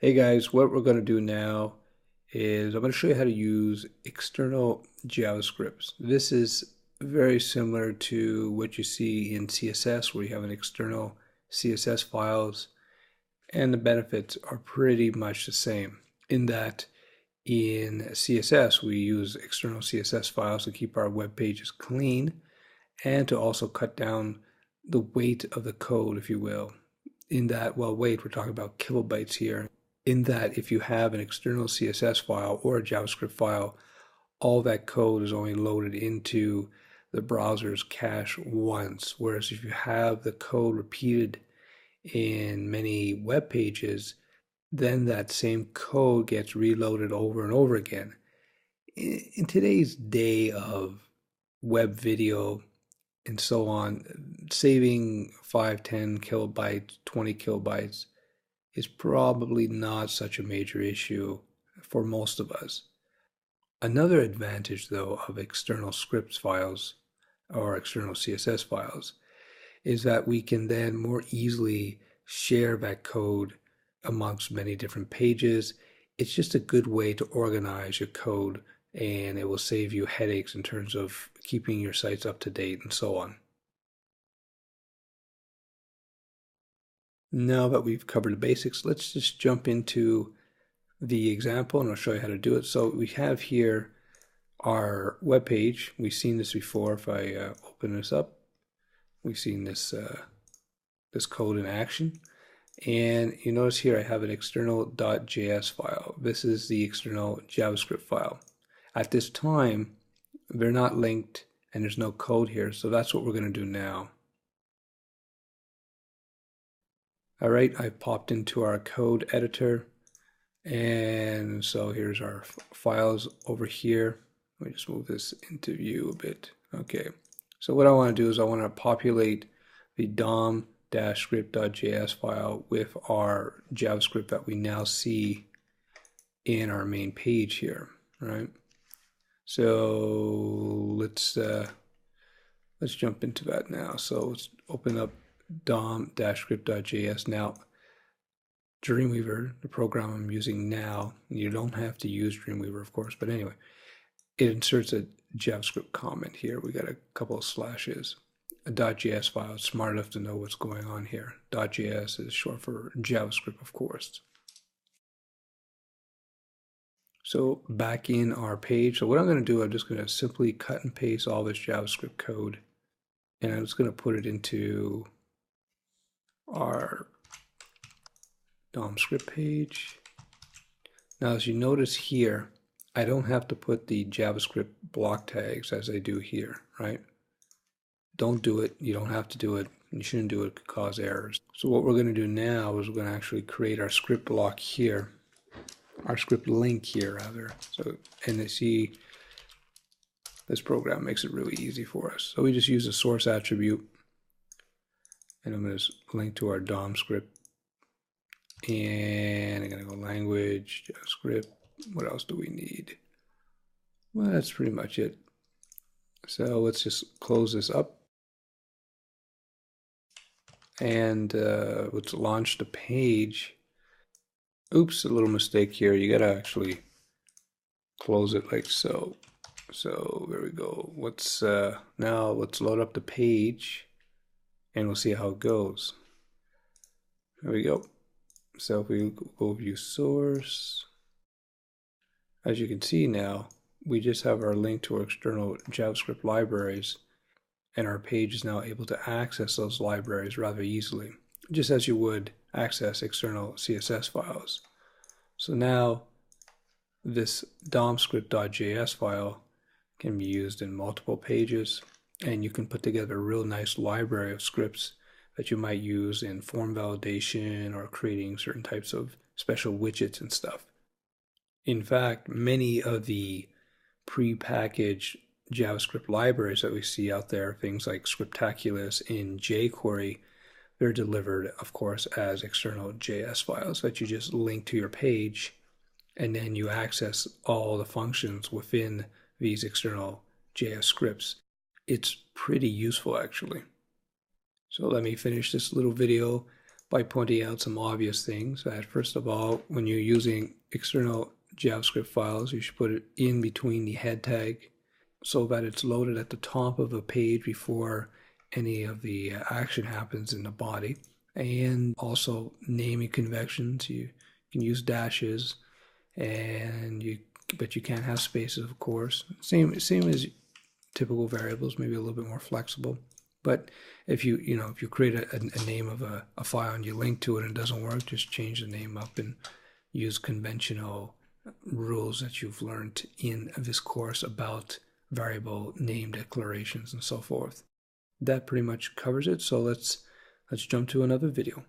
Hey guys, what we're going to do now is I'm going to show you how to use external JavaScripts. This is very similar to what you see in CSS, where you have an external CSS files, and the benefits are pretty much the same in that in CSS we use external CSS files to keep our web pages clean and to also cut down the weight of the code, if you will. In that, well, weight, we're talking about kilobytes here. In that, if you have an external CSS file or a JavaScript file, all that code is only loaded into the browser's cache once. Whereas if you have the code repeated in many web pages, then that same code gets reloaded over and over again. In today's day of web video and so on, saving 5, 10 kilobytes, 20 kilobytes is probably not such a major issue for most of us. Another advantage, though, of external scripts files or external CSS files is that we can then more easily share that code amongst many different pages. It's just a good way to organize your code, and it will save you headaches in terms of keeping your sites up to date and so on. Now that we've covered the basics, let's just jump into the example and I'll show you how to do it. So we have here our web page. We've seen this before. If I open this up, we've seen this this code in action. And you notice here I have an external .js file. This is the external JavaScript file. At this time, they're not linked and there's no code here, so that's what we're going to do now. All right, I've popped into our code editor, and so here's our files over here. Let me just move this into view a bit. Okay, so what I want to do is I want to populate the dom-script.js file with our JavaScript that we now see in our main page here, right? So let's jump into that now. So let's open up dom-script.js. Now, Dreamweaver, the program I'm using now, you don't have to use Dreamweaver, of course, but anyway, it inserts a JavaScript comment here. We got a couple of slashes. A .js file is smart enough to know what's going on here. .js is short for JavaScript, of course. So back in our page, so what I'm going to do, I'm just going to simply cut and paste all this JavaScript code, and I'm just going to put it into our DOM script page. Now, as you notice here, I don't have to put the JavaScript block tags as I do here, right? Don't do it. You don't have to do it. You shouldn't do it. It could cause errors. So what we're going to do now is we're going to actually create our script block here, our script link here rather. So, and you see this program makes it really easy for us. So we just use the source attribute, and I'm going to link to our DOM script, and I'm going to go language, JavaScript. What else do we need? Well, that's pretty much it. So let's just close this up, and let's launch the page. Oops, a little mistake here. You gotta actually close it like so. So there we go. Now let's load up the page, and we'll see how it goes. There we go. So if we go view source, as you can see now, we just have our link to our external JavaScript libraries, and our page is now able to access those libraries rather easily, just as you would access external CSS files. So now this domscript.js file can be used in multiple pages, and you can put together a real nice library of scripts that you might use in form validation or creating certain types of special widgets and stuff. In fact, many of the pre-packaged JavaScript libraries that we see out there, things like Scriptaculous in jQuery, they're delivered, of course, as external JS files that you just link to your page, and then you access all the functions within these external JS scripts. It's pretty useful, actually. So let me finish this little video by pointing out some obvious things. That first of all, when you're using external JavaScript files, you should put it in between the head tag so that it's loaded at the top of a page before any of the action happens in the body. And also naming conventions, you can use dashes, but you can't have spaces, of course. Same as typical variables, maybe a little bit more flexible. But if you create a name of a file and you link to it and it doesn't work, just change the name up and use conventional rules that you've learned in this course about variable name declarations and so forth. That pretty much covers it. So let's jump to another video.